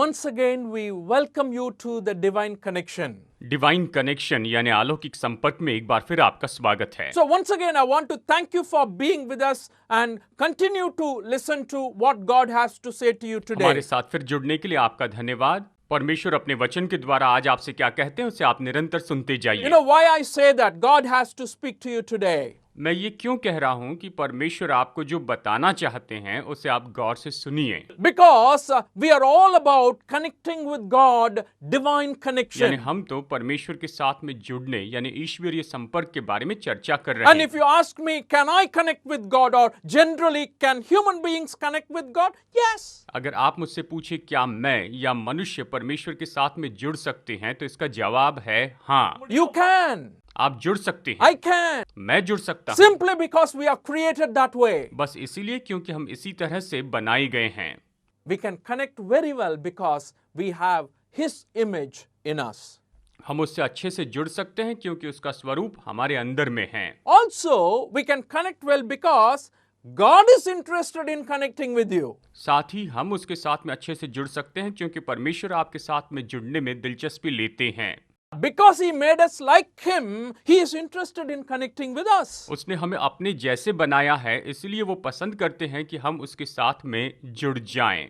Once again, we welcome you to the Divine Connection. Divine connection यानी अलौकिक संपर्क में एक बार फिर आपका स्वागत है। So once again, I want to thank you for being with us and continue to listen to what God has to say to you today. हमारे साथ फिर जुड़ने के लिए आपका धन्यवाद। परमेश्वर अपने वचन के द्वारा आज आपसे क्या कहते हैं उसे आप निरंतर सुनते जाइए। You know why I say that? God has to speak to you today. मैं ये क्यों कह रहा हूँ कि परमेश्वर आपको जो बताना चाहते हैं उसे आप गौर से सुनिए। Because we are all about connecting with God, divine यानी connection. हम तो परमेश्वर के साथ में जुड़ने यानी ईश्वरीय संपर्क के बारे में चर्चा कर रहे And हैं। if you ask me, can I connect with God, or generally can human beings connect with God? Yes. अगर आप मुझसे पूछे क्या मैं या मनुष्य परमेश्वर के साथ में जुड़ सकते हैं तो इसका जवाब है हाँ, You can. आप जुड़ सकते हैं। I can. मैं जुड़ सकता हूँ Simply because we are created that way. बस इसीलिए क्योंकि हम इसी तरह से बनाए गए हैं। We can connect very well because we have His image in us. हम उससे अच्छे से जुड़ सकते हैं क्योंकि उसका स्वरूप हमारे अंदर में है। Also, we can connect well because God is interested in connecting with you. साथ ही हम उसके साथ में अच्छे से जुड़ सकते हैं क्योंकि परमेश्वर आपके साथ में जुड़ने में दिलचस्पी लेते हैं। Because He made us like Him, He is interested in connecting with us. उसने हमें अपने जैसे बनाया है इसलिए वो पसंद करते हैं कि हम उसके साथ में जुड़ जाएं।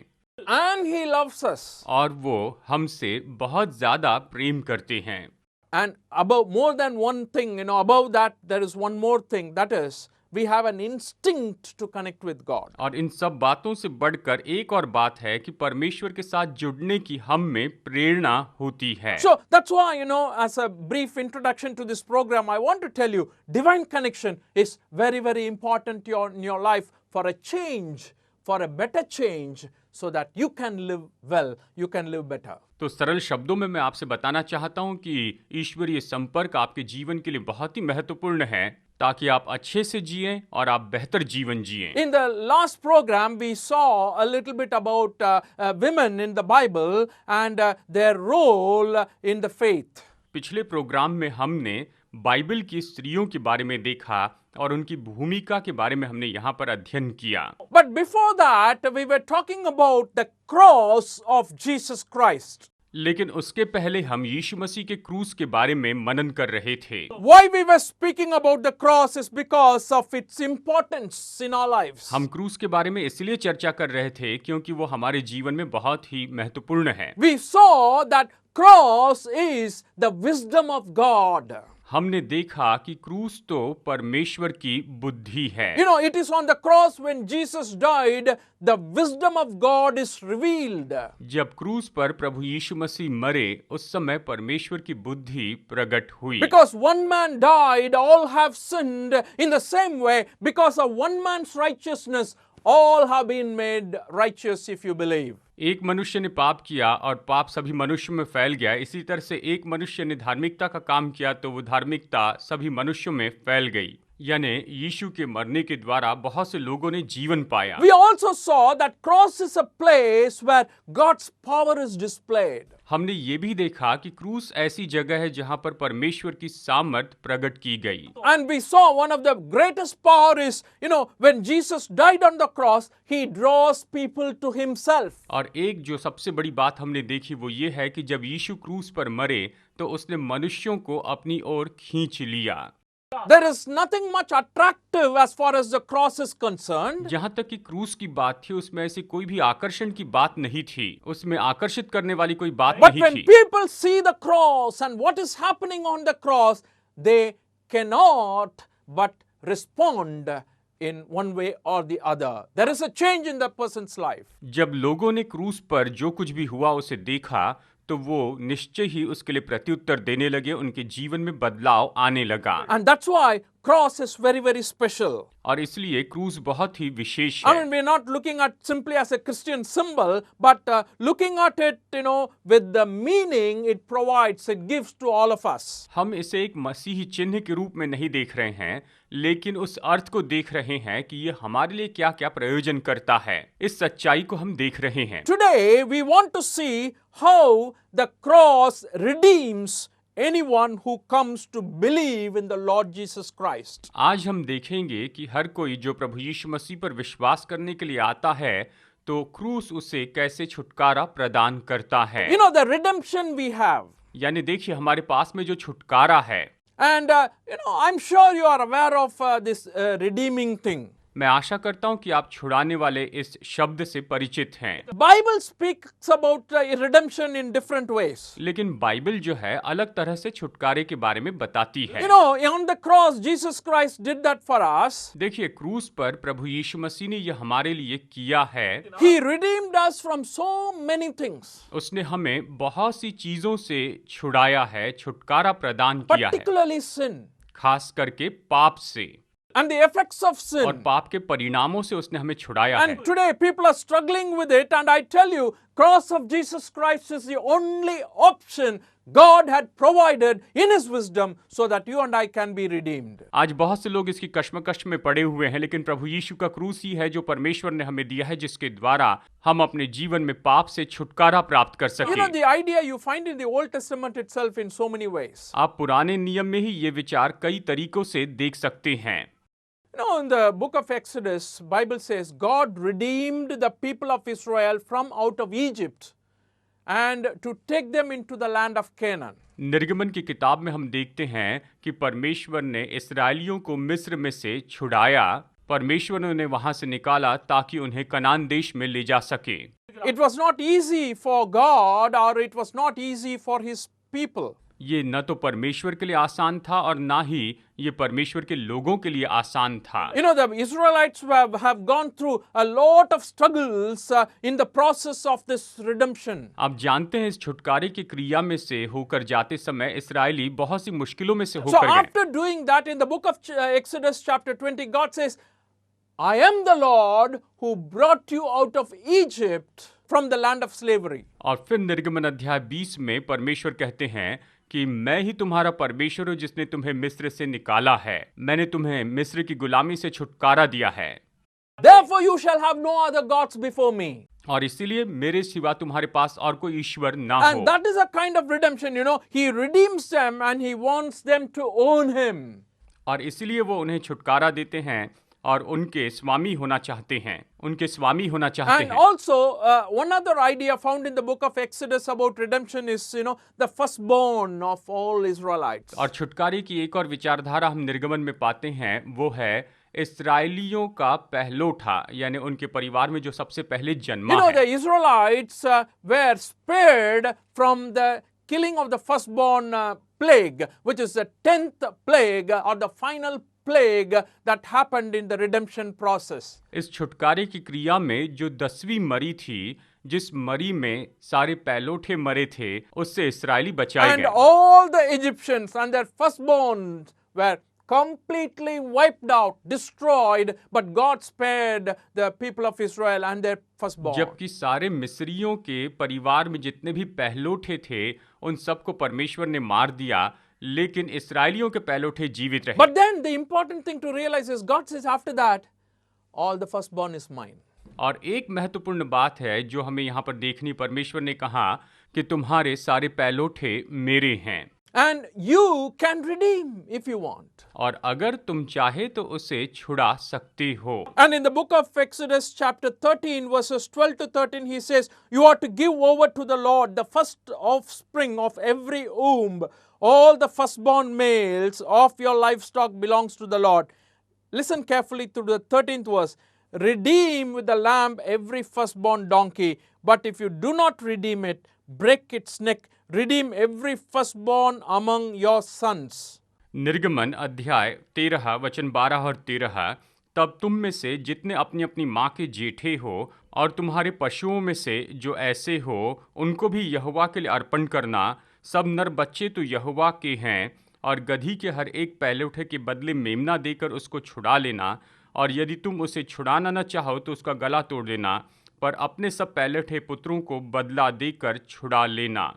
And He loves us. और वो हमसे बहुत ज्यादा प्रेम करते हैं। And above more than one thing, above that, there is one more thing. That is, we have an instinct to connect with God. और इन सब बातों से बढ़कर एक और बात है कि परमेश्वर के साथ जुड़ने की हम में प्रेरणा होती है। So that's why, as a brief introduction to this program, I want to tell you, divine connection is very, very important in your life for a change, for a better change, so that you can live well, you can live better. तो सरल शब्दों में मैं आपसे बताना चाहता हूं कि ईश्वरीय संपर्क आपके जीवन के लिए बहुत ही महत्वपूर्ण है ताकि आप अच्छे से जिएं और आप बेहतर जीवन जिएं। In the last program, we saw a little bit about women in the Bible and their role in the faith. पिछले प्रोग्राम में हमने बाइबल की स्त्रियों के बारे में देखा और उनकी भूमिका के बारे में हमने यहाँ पर अध्ययन किया। But before that, we were talking about the cross of Jesus Christ. लेकिन उसके पहले हम यीशु मसीह के क्रूस के बारे में मनन कर रहे थे। Why we were speaking about the cross is because of its importance in our lives. हम क्रूस के बारे में इसलिए चर्चा कर रहे थे क्योंकि वो हमारे जीवन में बहुत ही महत्वपूर्ण है। We saw that cross is the wisdom of God. हमने देखा कि क्रूस तो परमेश्वर की बुद्धि है। It is on the cross when Jesus died, the wisdom of God is revealed. जब क्रूस पर प्रभु यीशु मसीह मरे उस समय परमेश्वर की बुद्धि प्रकट हुई। Because one man died, all have sinned. In the same way, because of one man's righteousness, all have been made righteous if you believe. एक मनुष्य ने पाप किया और पाप सभी मनुष्यों में फैल गया। इसी तरह से एक मनुष्य ने धार्मिकता का काम किया तो वो धार्मिकता सभी मनुष्यों में फैल गई। यानी यीशु के मरने के द्वारा बहुत से लोगों ने जीवन पाया। We also saw that cross is a place where God's power is displayed. हमने ये भी देखा कि क्रूस ऐसी जगह है जहाँ पर परमेश्वर की सामर्थ प्रकट की गई। And we saw one of the greatest power is, when Jesus died on the cross, He draws people to Himself. और एक जो सबसे बड़ी बात हमने देखी वो ये है कि जब यीशु क्रूस पर मरे तो उसने मनुष्यों को अपनी ओर खींच लिया। There is nothing much attractive as far as the cross is concerned. जहाँ तक कि क्रूस की बात थी उसमें ऐसी कोई भी आकर्षण की बात नहीं थी, उसमें आकर्षित करने वाली कोई बात But नहीं when थी। people see the cross and what is happening on the cross, they cannot but respond in one way or the other. There is a change in the person's life. जब लोगों ने क्रूस पर जो कुछ भी हुआ उसे देखा तो वो निश्चय ही उसके लिए प्रत्युत्तर देने लगे, उनके जीवन में बदलाव आने लगा। And that's why cross is very, very special. और इसलिए क्रूस बहुत ही विशेष I है। mean, we're not looking at simply as a Christian symbol, but looking at it, with the meaning it provides, it gives to all of us. हम इसे एक मसीही चिन्ह के रूप में नहीं देख रहे हैं, लेकिन उस अर्थ को देख रहे हैं कि ये हमारे लिए क्या क्या प्रयोजन करता है। इस सच्चाई को हम देख रहे हैं। Today, we want to see how the cross redeems anyone who comes to believe in the Lord Jesus Christ. आज हम देखेंगे कि हर कोई जो प्रभु यीशु मसीह पर विश्वास करने के लिए आता है तो क्रूस उसे कैसे छुटकारा प्रदान करता है। You know, the redemption we have. यानी देखिए हमारे पास में जो छुटकारा है, And, I'm sure you are aware of this redeeming thing. मैं आशा करता हूं कि आप छुड़ाने वाले इस शब्द से परिचित हैं। The Bible speaks about redemption in different ways. लेकिन बाइबल जो है अलग तरह से छुटकारे के बारे में बताती है। You know, on the cross, Jesus Christ did that for us. देखिए क्रूस पर प्रभु यीशु मसीह ने यह हमारे लिए किया है। He redeemed us from so many things, उसने हमें बहुत सी चीजों से छुड़ाया है, छुटकारा प्रदान किया है, particularly sin खास करके पाप से and the effects of और sin. पाप के परिणामों से उसने हमें छुड़ाया है। And today people are struggling with it, and I tell you, cross of Jesus Christ is the only option God had provided in His wisdom so that you and I can be redeemed. आज बहुत से लोग इसकी कश्मकश में पड़े हुए हैं, लेकिन प्रभु यीशु का क्रूस ही है जो परमेश्वर ने हमें दिया है, जिसके द्वारा हम अपने जीवन में पाप से छुटकारा प्राप्त कर You know, सकें। the idea you find in the Old Testament itself in so many ways. आप पुराने नियम में ही ये विचार कई तरीकों से देख सकते हैं। You know, in the book of Exodus, Bible says God redeemed the people of Israel from out of Egypt and to take them into the land of Canaan. निर्गमन की किताब में हम देखते हैं कि परमेश्वर ने इसराइलियों को मिस्र में से छुड़ाया, परमेश्वर ने उन्हें वहां से निकाला ताकि उन्हें कनान देश में ले जा सके। It was not easy for God, or it was not easy for His people. ये न तो परमेश्वर के लिए आसान था और ना ही ये परमेश्वर के लोगों के लिए आसान था। You know, the Israelites have gone through a lot of struggles in the process of this redemption. आप जानते हैं इस छुटकारे की क्रिया में से होकर जाते समय इसराइली बहुत सी मुश्किलों में से So होकर गए। after doing that, in the book of Exodus chapter 20, God says, I am the Lord who brought you out of Egypt from the land of slavery. और फिर निर्गमन अध्याय 20 में परमेश्वर कहते हैं कि मैं ही तुम्हारा परमेश्वर हूँ जिसने तुम्हें मिस्र से निकाला है, मैंने तुम्हें मिस्र की गुलामी से छुटकारा दिया है। Therefore you shall have no other gods before me. और इसीलिए मेरे सिवा तुम्हारे पास और कोई ईश्वर ना And हो। that is a kind of redemption, you know. He redeems them and He wants them to own Him. और इसीलिए वो उन्हें छुटकारा देते हैं और उनके स्वामी होना चाहते हैं, उनके स्वामी होना चाहते And हैं। also, one other idea found in the book of Exodus about redemption is, you know, the firstborn of all Israelites. और छुटकारे की एक और विचारधारा हम निर्गमन में पाते हैं, वो है इस्राएलियों का पहलोठा, यानी उनके परिवार में जो सबसे पहले You जन्मा know, है। the Israelites were spared from the killing of the firstborn plague, which is the 10th plague or the final plague that happened in the redemption process. इस छुटकारे की क्रिया में जो 10वीं मरी थी, जिस मरी में सारे पहलोठे मरे थे, उससे इसराइली बचाए And गए। all the Egyptians and their firstborns were completely wiped out, destroyed, but God spared the people of Israel and their firstborn. जबकि सारे मिस्रियों के परिवार में जितने भी पहलोठे थे, उन सबको परमेश्वर ने मार दिया, लेकिन इसराइलियों के पहलोठे जीवित रहे। But then the important thing to realize is God says after that, all the firstborn is mine. और एक महत्वपूर्ण बात है जो हमें यहाँ पर देखनी, परमेश्वर ने कहा कि तुम्हारे सारे पहलोठे मेरे हैं। And you can redeem if you want. और अगर तुम चाहे तो उसे छुड़ा सकते हो। And in the book of Exodus chapter 13 verses 12 to 13 he says, you are to give over to the Lord the first offspring of every womb. All the firstborn males of your livestock belongs to the Lord. Listen carefully to the 13th verse. Redeem with the lamb every firstborn donkey, but if you do not redeem it, break its neck. Redeem every firstborn among your sons. निर्गमन अध्याय 13 वचन 12 और 13। तब तुम में से जितने अपनी अपनी माँ के जेठे हो और तुम्हारे पशुओं में से जो ऐसे हो, उनको भी यहोवा के लिए अर्पण करना। सब नर बच्चे तो यहोवा के हैं, और गधी के हर एक पहलौठे के बदले मेमना देकर उसको छुड़ा लेना, और यदि तुम उसे छुड़ाना न चाहो तो उसका गला तोड़ देना, पर अपने सब पहलौठे पुत्रों को बदला देकर छुड़ा लेना।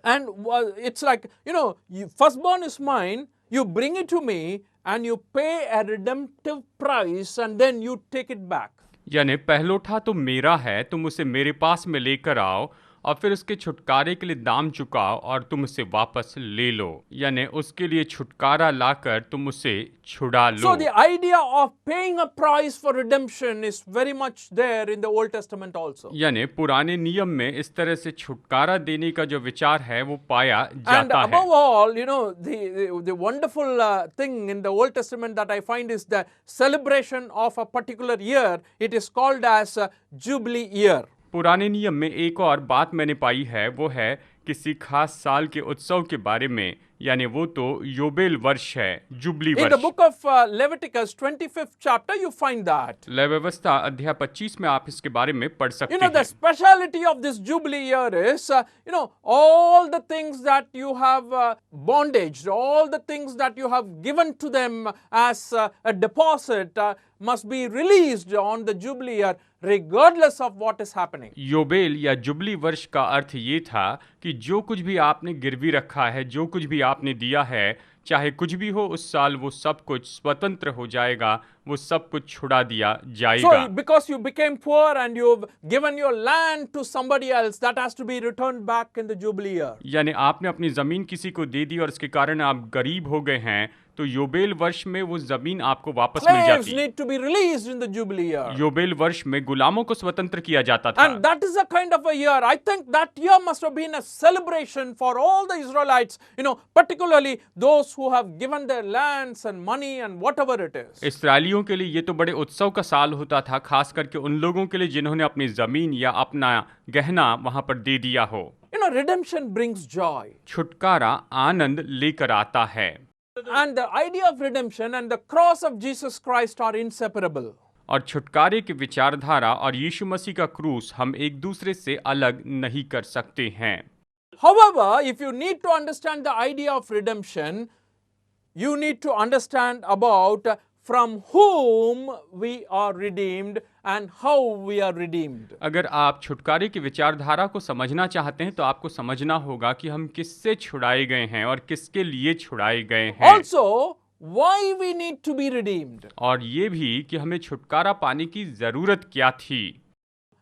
And it's like, you know, firstborn is mine, you bring it to me and you pay a redemptive price and then you take it back. यानी पहलोठा तो मेरा है, तुम उसे मेरे पास में लेकर आओ और फिर उसके छुटकारे के लिए दाम चुकाओ और तुम उसे वापस ले लो, यानी उसके लिए छुटकारा लाकर तुम उसे छुड़ा लो। So the idea of paying a price for redemption is very much there in the Old Testament also. यानी पुराने नियम में इस तरह से छुटकारा देने का जो विचार है वो पाया And जाता है। above all, you know, the wonderful thing in the Old Testament that I find is the celebration of a particular year. It is called as Jubilee year. पुराने नियम में एक और बात मैंने पाई है, वो है किसी खास साल के उत्सव के बारे में, यानी वो तो योबेल वर्ष है, जुबली In the वर्ष। book of Leviticus 25th chapter, you find that. लय व्यवस्था अध्याय 25 में आप इसके बारे में पढ़ सकते You know, the हैं। speciality of this Jubilee year is, you know, all the things that you have bondaged, all the things that you have given to them as a deposit must be released on the Jubilee year, regardless of what is happening. योबेल या jubilee वर्ष का अर्थ ये था कि जो कुछ भी आपने गिरवी रखा है, जो कुछ भी आपने दिया है, चाहे कुछ भी हो, उस साल वो सब कुछ स्वतंत्र हो जाएगा, वो सब कुछ छुड़ा दिया जाएगा। So, because you became poor and you've given your land to somebody else, that has to be returned back in the Jubilee year. यानी आपने अपनी जमीन किसी को दे दी और इसके कारण आप गरीब हो गए हैं, तो योबेल वर्ष में वो जमीन आपको वापस मिल Slaves जाती। need to be released in the Jubilee year. योबेल वर्ष में गुलामों को स्वतंत्र किया जाता था। And that is a kind of a year. I think that year must have been a celebration for all the Israelites, you know, particularly those who have given their lands and money and whatever it is. इस्राएलियों के लिए ये तो बड़े उत्सव का साल होता था, खास करके उन लोगों के लिए जिन्होंने अपनी जमीन या अपना गहना वहां पर दे दिया हो। You know, redemption brings joy. छुटकारा आनंद लेकर आता है। And the idea of redemption and the cross of Jesus Christ are inseparable. और छुटकारे की विचारधारा और यीशु मसीह का क्रूस हम एक दूसरे से अलग नहीं कर सकते हैं। However, if you need to understand the idea of redemption, you need to understand about from whom we are redeemed and how we are redeemed. अगर आप छुटकारे की विचारधारा को समझना चाहते हैं तो आपको समझना होगा कि हम किससे छुड़ाए गए हैं और किसके लिए छुड़ाए गए हैं। Also, why we need to be redeemed. और ये भी कि हमें छुटकारा पाने की जरूरत क्या थी।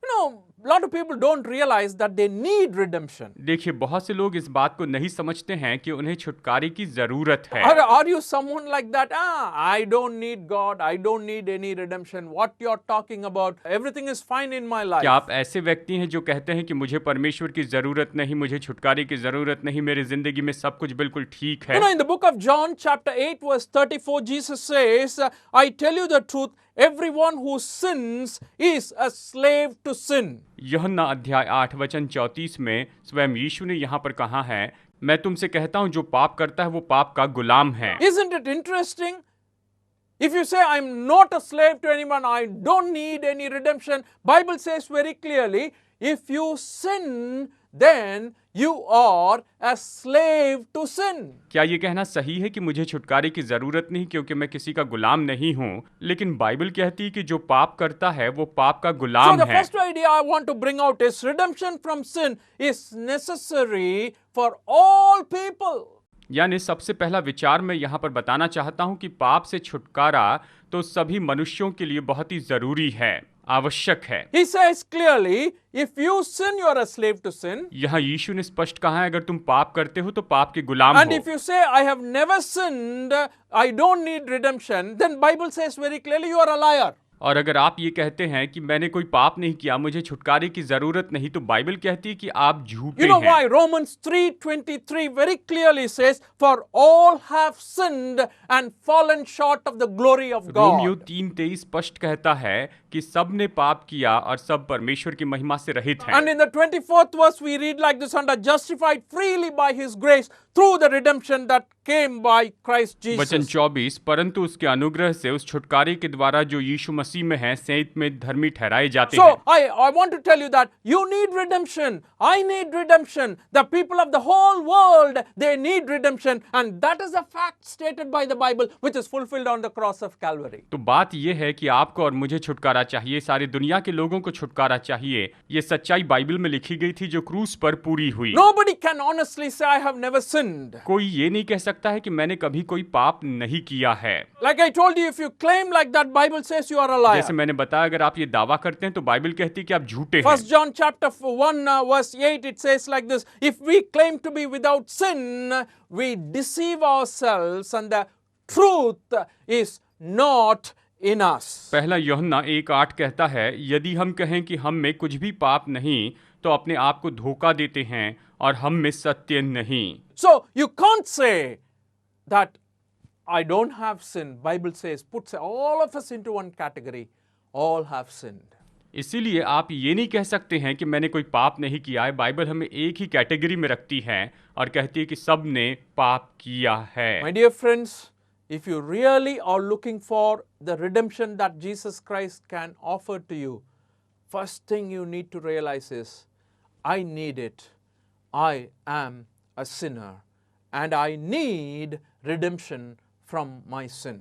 You know, a lot of people don't realize that they need redemption. देखिए, बहुत से लोग इस बात को नहीं समझते हैं कि उन्हें छुटकारे की जरूरत है। Are you someone like that? I don't need God. I don't need any redemption. What you're talking about? Everything is fine in my life. क्या आप ऐसे व्यक्ति हैं जो कहते हैं कि मुझे परमेश्वर की जरूरत नहीं, मुझे छुटकारे की जरूरत नहीं, मेरी जिंदगी में सब कुछ बिल्कुल ठीक है। You know, in the book of John, chapter 8, verse 34, Jesus says, I tell you the truth, everyone who sins is a slave to sin. यूहन्ना अध्याय 8 वचन 34 में स्वयं यीशु ने यहाँ पर कहा है, मैं तुमसे कहता हूँ जो पाप करता है वो पाप का गुलाम है। Isn't it interesting? If you say, I'm not a slave to anyone, I don't need any redemption, Bible says very clearly, if you sin, then you are a slave to sin. क्या ये कहना सही है कि मुझे छुटकारे की जरूरत नहीं क्योंकि मैं किसी का गुलाम नहीं हूँ? लेकिन बाइबल कहती है कि जो पाप करता है वो पाप का So गुलाम the है। first idea I want to bring out is redemption from sin is necessary for all people. यानी सबसे पहला विचार मैं यहाँ पर बताना चाहता हूँ कि पाप से छुटकारा तो सभी मनुष्यों के लिए बहुत ही जरूरी है, आवश्यक है। He says clearly, if you sin, you are a slave to sin. यहाँ यीशु ने स्पष्ट कहा है, अगर तुम पाप करते हो तो पाप के गुलाम And हो। if you say, I have never sinned, I don't need redemption, then Bible says very clearly, you are a liar. और अगर आप ये कहते हैं कि मैंने कोई पाप नहीं किया, मुझे छुटकारे की जरूरत नहीं, तो बाइबल कहती है कि आप झूठे You know हैं। why? Romans 3:23 very clearly says, for all have sinned and fallen short of the glory of Romeo God. 3:23 स्पष्ट कहता है कि सब ने पाप किया और सब परमेश्वर की महिमा से रहित हैं। And in the 24th verse, we read like this, and are justified freely by His grace through the redemption that came by Christ वचन Jesus. 24, परंतु उसके अनुग्रह से उस छुटकारे के द्वारा जो यीशु मसीह में है, सहित में धर्मी ठहराए जाते हैं। So I want to tell you that you need redemption. I need redemption. The people of the whole world, they need redemption. And that is a fact stated by the Bible, which is fulfilled on the cross of Calvary. तो बात यह है कि आपको और मुझे छुटकारा चाहिए, सारी दुनिया के लोगों को छुटकारा चाहिए। ये सच्चाई बाइबल में लिखी गई थी जो क्रूस पर पूरी हुई। Nobody can honestly say, I have never sinned. कोई ये नहीं कह सकता है कि मैंने कभी कोई पाप नहीं किया है। Like I told you, if you claim like that, Bible says you are a a liar. जैसे मैंने बताया, अगर आप ये दावा करते हैं तो बाइबल कहती है कि आप झूठे हैं। First John chapter 1 verse 8, it says like this: if we claim to be without sin, we deceive ourselves and the truth is not in us. पहला यूहन्ना 1:8 कहता है, यदि हम कहें कि हम में कुछ भी पाप नहीं तो अपने आप को धोखा देते हैं और हम में सत्य नहीं। So you can't say that I don't have sin. Bible says, puts all of us into one category. All have sinned. इसीलिए आप ये नहीं कह सकते हैं कि मैंने कोई पाप नहीं किया है। बाइबल हमें एक ही कैटेगरी में रखती है और कहती है कि सब ने पाप किया है। My dear friends, if you really are looking for the redemption that Jesus Christ can offer to you, first thing you need to realize is, I need it. I am a sinner and I need redemption from my sin.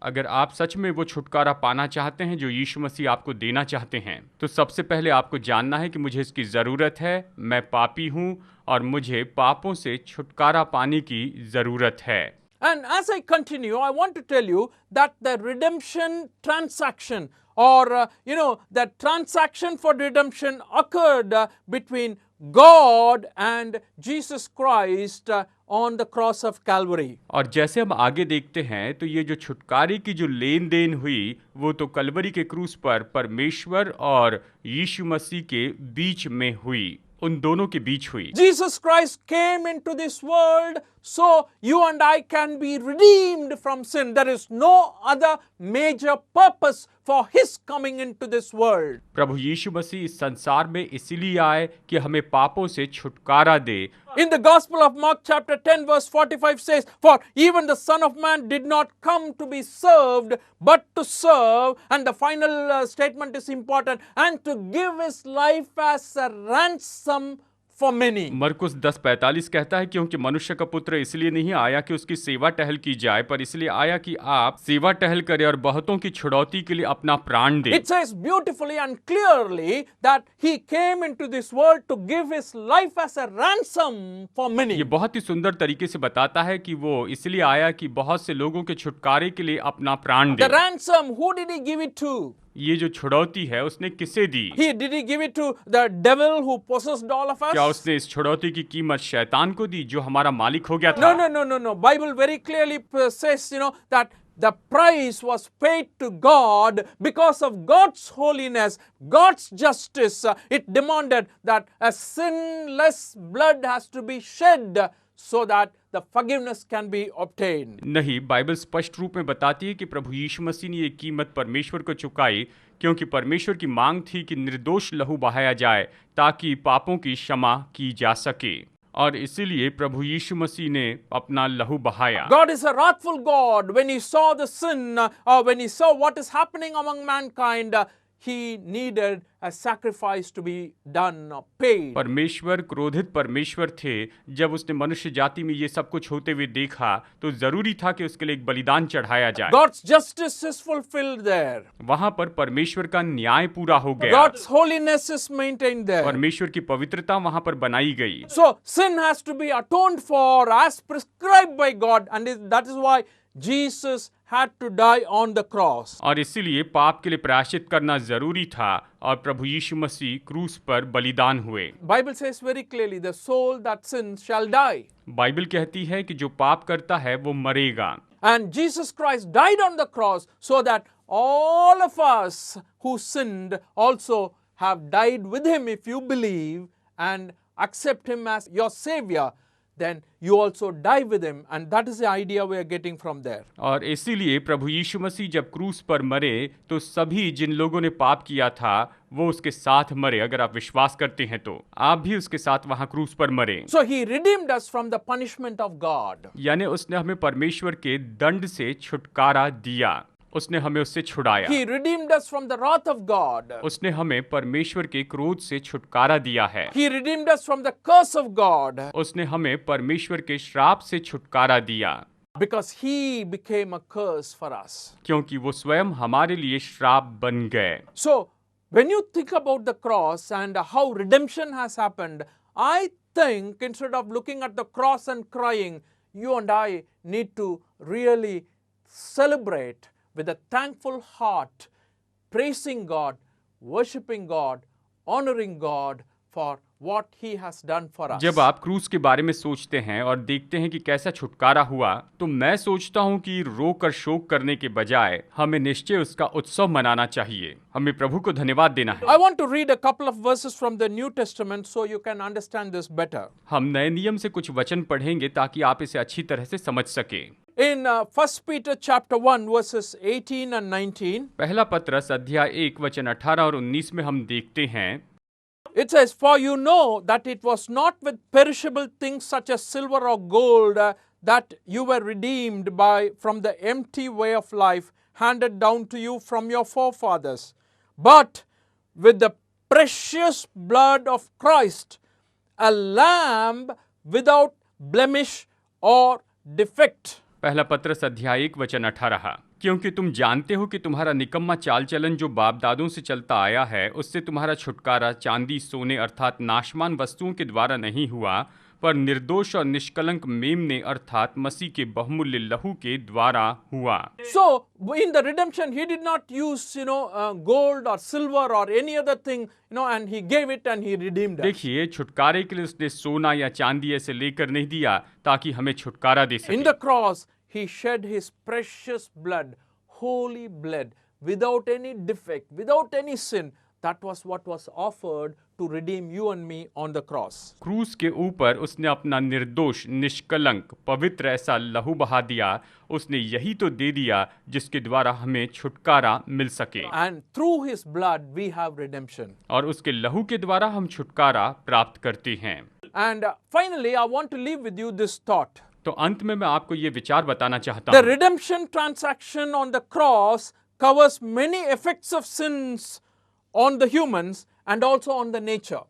अगर आप सच में वो छुटकारा पाना चाहते हैं जो यीशु मसीह आपको देना चाहते हैं, तो सबसे पहले आपको जानना है कि मुझे इसकी ज़रूरत है, मैं पापी हूँ और मुझे पापों से छुटकारा पाने की ज़रूरत है। And as I continue, I want to tell you that the redemption transaction or, the transaction for redemption occurred between God and Jesus Christ on the cross of Calvary. और जैसे हम आगे देखते हैं तो ये जो छुटकारे की जो लेन देन हुई वो तो कलवरी के क्रूस पर परमेश्वर और यीशु मसीह के बीच में हुई, उन दोनों के बीच हुई। Jesus Christ came into this world so you and I can be redeemed from sin. There is no other major purpose for his coming into this world. प्रभु यीशु मसीह इस संसार में इसीलिए आए कि हमें पापों से छुटकारा दे। In the Gospel of Mark chapter 10 verse 45 says, for even the Son of Man did not come to be served, but to serve, and the final statement is important, and to give his life as a ransom for many. मरकुस 10:45 कहता है, क्योंकि मनुष्य का पुत्र इसलिए नहीं आया कि उसकी सेवा टहल की जाए, पर इसलिए आया कि आप सेवा टहल करें और बहुतों की छुड़ौती के लिए अपना प्राण दे। It says beautifully and clearly that he came into this world to give his life as a ransom for many. ये बहुत ही सुंदर तरीके से बताता है कि वो इसलिए आया कि बहुत से लोगों के छुटकारे के लिए अपना प्राण दे। The ransom, who did he give it to? ये जो छुड़ौती है उसने किसे दी? Did he give it to the devil who possessed all of us? क्या उसने इस छुड़ौती की कीमत शैतान को दी जो हमारा मालिक हो गया था? No. Bible very clearly says, that the price was paid to God because of God's holiness, God's justice. It demanded that a sinless blood has to be shed so that the forgiveness can be obtained. नहीं, Bible स्पष्ट रूप में बताती है कि प्रभु यीशु मसीह ने ये कीमत परमेश्वर को चुकाई, क्योंकि परमेश्वर की मांग थी कि निर्दोष लहू बहाया जाए ताकि पापों की क्षमा की जा सके, और इसीलिए प्रभु यीशु मसीह ने अपना लहू बहाया। God is a wrathful God. When he saw the sin, or when he saw what is happening among mankind, he needed a sacrifice to be done or paid. परमेश्वर क्रोधित परमेश्वर थे। जब उसने मनुष्य जाति में ये सब कुछ होते हुए देखा तो जरूरी था कि उसके लिए एक बलिदान चढ़ाया जाए। God's justice is fulfilled there. वहां पर परमेश्वर का न्याय पूरा हो गया। God's holiness is maintained there. परमेश्वर की पवित्रता वहां पर बनाई गई। So sin has to be atoned for as prescribed by God, and that is why Jesus had to die on the cross. और इसीलिए पाप के लिए प्रायश्चित करना जरूरी था और प्रभु यीशु मसीह क्रूस पर बलिदान हुए। Bible says very clearly, the soul that sins shall die. Bible कहती है कि जो पाप करता है वो मरेगा। And Jesus Christ died on the cross so that all of us who sinned also have died with him. If you believe and accept him as your savior, then you also die with him, and that is the idea we are getting from there. और इसीलिए प्रभु यीशु मसीह जब क्रूस पर मरे तो सभी जिन लोगों ने पाप किया था वो उसके साथ मरे। अगर आप विश्वास करते हैं तो आप भी उसके साथ वहां क्रूस पर मरे। So he redeemed us from the punishment of God. यानी उसने हमें परमेश्वर के दंड से छुटकारा दिया, उसने हमें उससे छुड़ाया। He redeemed us from the wrath of God. उसने हमें परमेश्वर के क्रोध से छुटकारा दिया है। He redeemed us from the curse of God. उसने हमें परमेश्वर के श्राप से छुटकारा दिया। Because he became a curse for us. क्योंकि वो स्वयं हमारे लिए श्राप बन गए। So when you think about the cross and how redemption has happened, I think instead of looking at the cross and crying, you and I need to really celebrate with a thankful heart, praising God, worshiping God, honoring God for what He has done for us. जब आप क्रूस के बारे में सोचते हैं और देखते हैं कि कैसा छुटकारा हुआ, तो मैं सोचता हूं कि रोकर शोक करने के बजाय हमें निश्चय उसका उत्सव मनाना चाहिए। हमें प्रभु को धन्यवाद देना है। I want to read a couple of verses from the New Testament so you can understand this better. हम नए नियम से कुछ वचन पढ़ेंगे ताकि आप इसे अच्छी तरह से समझ सकें। In 1 Peter chapter 1 verses 18 and 19, पहला पत्रस अध्याय 1 वचन 18 और 19 में हम देखते हैं, it says, "For you know that it was not with perishable things such as silver or gold that you were redeemed from the empty way of life handed down to you from your forefathers, but with the precious blood of Christ, a lamb without blemish or defect." पहला पत्रस अध्याय 1 वचन 18, क्योंकि तुम जानते हो कि तुम्हारा निकम्मा चाल चलन जो बाप दादों से चलता आया है, उससे तुम्हारा छुटकारा चांदी सोने अर्थात नाशमान वस्तुओं के द्वारा नहीं हुआ, पर निर्दोष और निष्कलंक मेमने अर्थात मसीह के बहुमूल्य लहू के द्वारा हुआ। So in the redemption he did not use gold or silver or any other thing, and he gave it and he redeemed us. देखिए, छुटकारे के लिए उसने सोना या चांदी ऐसे लेकर नहीं दिया ताकि हमें छुटकारा दे In सके। the cross he shed his precious blood, holy blood, without any defect, without any sin. That was what was offered to redeem you and me on the cross. क्रूस के ऊपर उसने अपना निर्दोष, निष्कलंक, पवित्र ऐसा लहू बहा दिया। उसने यही तो दे दिया जिसके द्वारा हमें छुटकारा मिल सके, And through his blood we have redemption. और उसके लहू के द्वारा हम छुटकारा प्राप्त करते हैं। And finally I want to leave with you this thought. तो अंत में मैं आपको ये विचार बताना चाहता The हूँ। redemption transaction on the cross covers many effects of sins on the humans and also on the nature.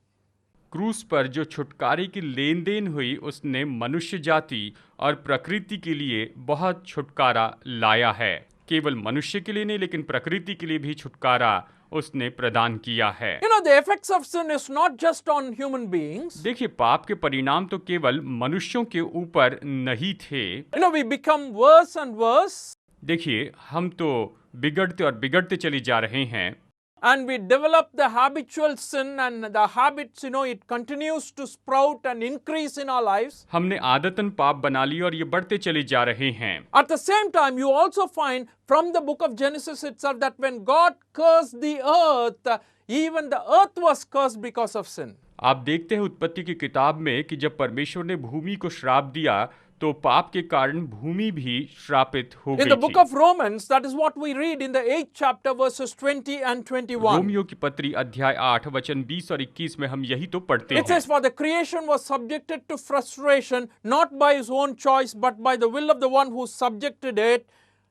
क्रूस पर जो छुटकारे की लेन देन हुई, उसने मनुष्य जाति और प्रकृति के लिए बहुत छुटकारा लाया है। केवल मनुष्य के लिए नहीं, लेकिन प्रकृति के लिए भी छुटकारा उसने प्रदान किया है। The effects of sin is not just on human beings. देखिए, पाप के परिणाम तो केवल मनुष्यों के ऊपर नहीं थे। We become worse and worse. देखिए, हम तो बिगड़ते और बिगड़ते चले जा रहे हैं, And we develop the habitual sin, and the habits, it continues to sprout and increase in our lives. हमने आदतन पाप बना ली और ये बढ़ते चले जा रहे हैं। At the same time, you also find from the book of Genesis itself that when God cursed the earth, even the earth was cursed because of sin. आप देखते हैं उत्पत्ति की किताब में कि जब परमेश्वर ने भूमि को श्राप दिया, तो पाप के कारण भूमि भी श्रापित हो In गई the book थी। of Romans, that is what we read in the 8th chapter verses 20 and 21. Romeo की पत्री अध्याय 8 वचन 20 और 21 में हम यही तो पढ़ते It हैं। says, "For the creation was subjected to frustration, not by his own choice, but by the will of the one who subjected it,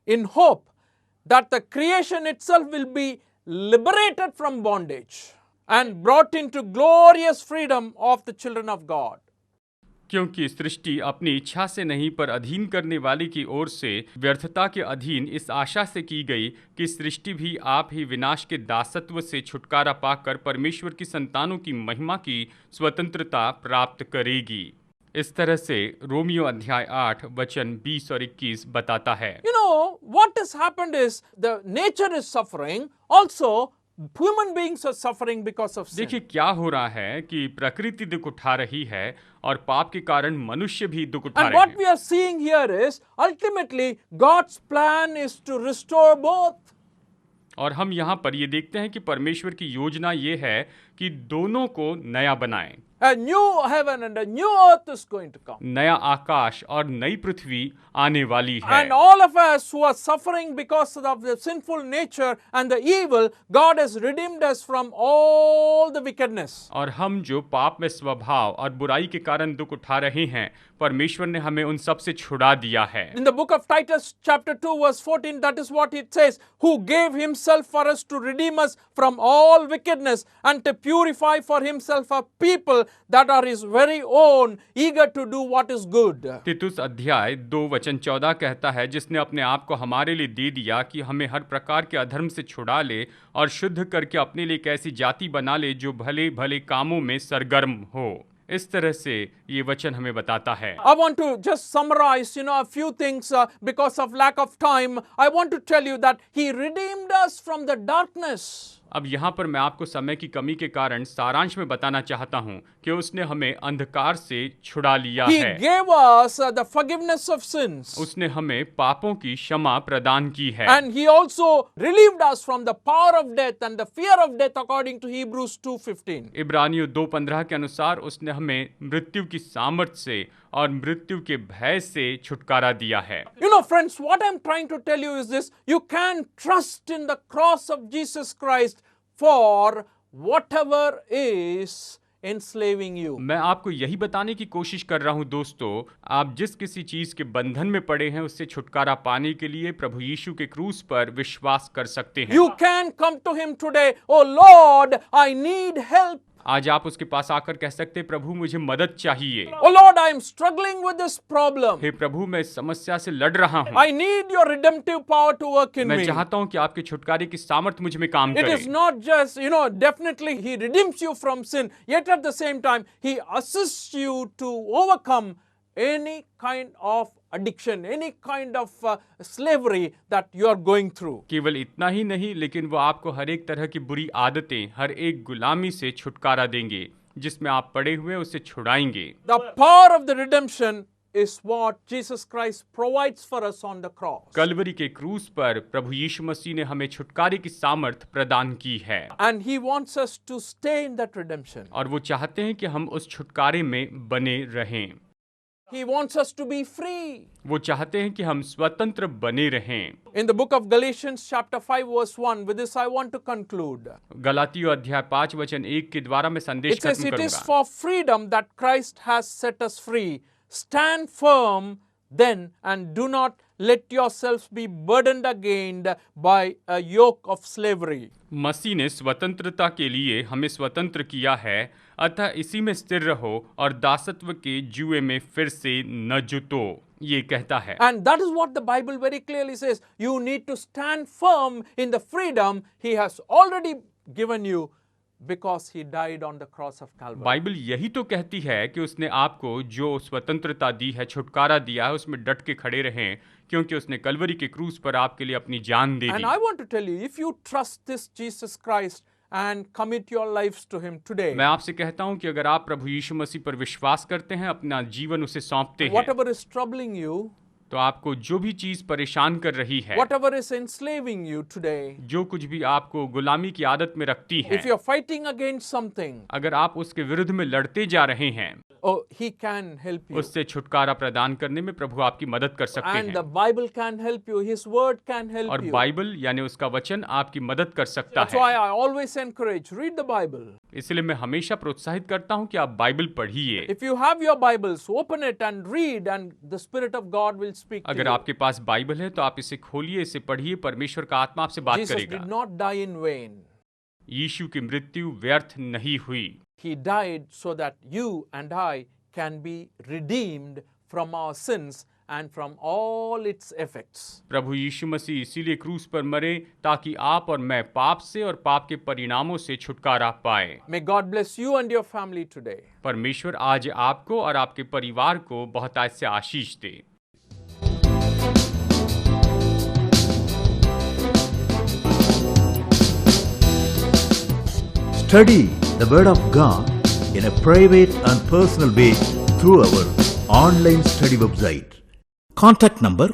in hope that the creation itself will be liberated from bondage and brought into glorious freedom of the children of God." क्योंकि सृष्टि अपनी इच्छा से नहीं पर अधीन करने वाले की ओर से व्यर्थता के अधीन इस आशा से की गई कि सृष्टि भी आप ही विनाश के दासत्व से छुटकारा पाकर परमेश्वर की संतानों की महिमा की स्वतंत्रता प्राप्त करेगी। इस तरह से रोमियो अध्याय 8 वचन 20 और 21 बताता है। What has happened is the nature is suffering, also human beings are suffering because of sin. देखिए, क्या हो रहा है कि प्रकृति दुख उठा रही है और पाप के कारण मनुष्य भी दुख उठा And रहे what we हैं। are seeing here is ultimately God's plan is to restore both. और हम यहाँ पर ये देखते हैं कि परमेश्वर की योजना ये है कि दोनों को नया बनाएं। A new heaven and a new earth is going to come. नया आकाश और नई पृथ्वी आने वाली है। And all of us who are suffering because of the sinful nature and the evil, God has redeemed us from all the wickedness. और हम जो पाप में स्वभाव और बुराई के कारण दुख उठा रहे हैं, परमेश्वर ने हमें उन सब से छुड़ा दिया है। In the book of Titus chapter 2 verse 14, that is what it says, "Who gave himself for us to redeem us from all wickedness and to purify for himself a people that are his very own, eager to do what is good." तीतुस अध्याय 2 वचन 14 कहता है, जिसने अपने आप को हमारे लिए दे दिया कि हमें हर प्रकार के अधर्म से छुड़ा ले और शुद्ध करके अपने लिए एक ऐसी जाति बना ले जो भले भले कामों में सरगर्म हो। इस तरह से ये वचन हमें बताता है। I want to just summarize, a few things because of lack of time. I want to tell you that He redeemed us from the darkness. अब यहाँ पर मैं आपको समय की कमी के कारण सारांश में बताना चाहता हूँ कि उसने हमें अंधकार से छुड़ा लिया He है। gave us the forgiveness of sins. उसने हमें पापों की क्षमा प्रदान की है And He also relieved us from the power of death and the fear of death according to Hebrews 2:15. इब्रानियों 2:15 के अनुसार उसने हमें मृत्यु की सामर्थ से और मृत्यु के भय से छुटकारा दिया है। Friends, what I'm trying to tell you is this: you can trust in the cross of Jesus Christ for whatever is enslaving you. मैं आपको यही बताने की कोशिश कर रहा हूं दोस्तों, आप जिस किसी चीज के बंधन में पड़े हैं उससे छुटकारा पाने के लिए प्रभु यीशु के क्रूस पर विश्वास कर सकते हैं। You can come to Him today. Oh Lord, I need help. आज आप उसके पास आकर कह सकते हैं, प्रभु मुझे मदद चाहिए। Oh Lord, I am struggling with this problem. हे प्रभु, मैं इस समस्या से लड़ रहा हूँ। I need your redemptive power to work in मैं me. चाहता हूँ कि आपके छुटकारे की सामर्थ्य मुझ में काम It करे। is not just, definitely He redeems you from sin, yet at the same time, He assists you to overcome any kind of addiction, any kind of slavery that you are going through. केवल इतना ही नहीं, लेकिन वो आपको हर एक तरह की बुरी आदतें, हर एक गुलामी से छुटकारा देंगे जिसमें आप पड़े हुए उससे छुड़ाएंगे। The power of the redemption is what Jesus Christ provides for us on the cross. Kalvari के क्रूस पर प्रभु यीशु मसीह ने हमें छुटकारे की सामर्थ प्रदान की है। And He wants us to stay in that redemption. और वो चाहते हैं कि हम उस छुटकारे में बने रहें। He wants us to be free. वो चाहते हैं कि हम स्वतंत्र बने रहें। In the book of Galatians chapter 5 verse 1, with this I want to conclude. गलातियों अध्याय 5 वचन 1 के द्वारा मैं संदेश It says, खत्म it is करूंगा। for freedom that Christ has set us free. Stand firm then and do not let yourselves be burdened again by a yoke of slavery. मसीह ने स्वतंत्रता के लिए हमें स्वतंत्र किया है, अतः इसी में स्थिर रहो और दासत्व के जुए में फिर से न जुटो, ये कहता है। And that is what the Bible very clearly says. You need to stand firm in the freedom He has already given you because He died on the cross of Calvary. Bible यही तो कहती है कि उसने आपको जो स्वतंत्रता दी है, छुटकारा दिया है, उसमें डट के खड़े रहें, क्योंकि उसने कलवरी के क्रूस पर आपके लिए अपनी जान दे And the. I want to tell you, if you trust this Jesus Christ and commit your lives to Him today, मैं आपसे कहता हूं कि अगर आप प्रभु यीशु मसीह पर विश्वास करते हैं, अपना जीवन उसे सौंपते हैं, whatever is troubling you, तो आपको जो भी चीज परेशान कर रही है, whatever is enslaving you today, जो कुछ भी आपको गुलामी की आदत में रखती है, if you're fighting against something, अगर आप उसके विरुद्ध में लड़ते जा रहे हैं, oh, He can help you. उससे छुटकारा प्रदान करने में प्रभु आपकी मदद कर सकते And the हैं। Bible can help you. His word can help और you. बाइबल यानी उसका वचन आपकी मदद कर सकता That's है। why I always encourage, read the Bible. इसलिए मैं हमेशा प्रोत्साहित करता हूं कि आप बाइबल पढ़िए। If you have your Bibles, open it and read, and the Spirit of God will speak to अगर you. आपके पास बाइबल है तो आप इसे खोलिए, इसे पढ़िए, परमेश्वर का आत्मा आपसे बात Jesus करेगा। did not die in vain. यीशु की मृत्यु व्यर्थ नहीं हुई। He died so that you and I can be redeemed from our sins and from all its effects. प्रभु यीशु मसीह इसीलिए क्रूस पर मरे ताकि आप और मैं पाप से और पाप के परिणामों से छुटकारा पाए। May God bless you and your family today. परमेश्वर आज आपको और आपके परिवार को बहुतायत से आशीष दे। Study the Word of God in a private and personal way through our online study website. Contact number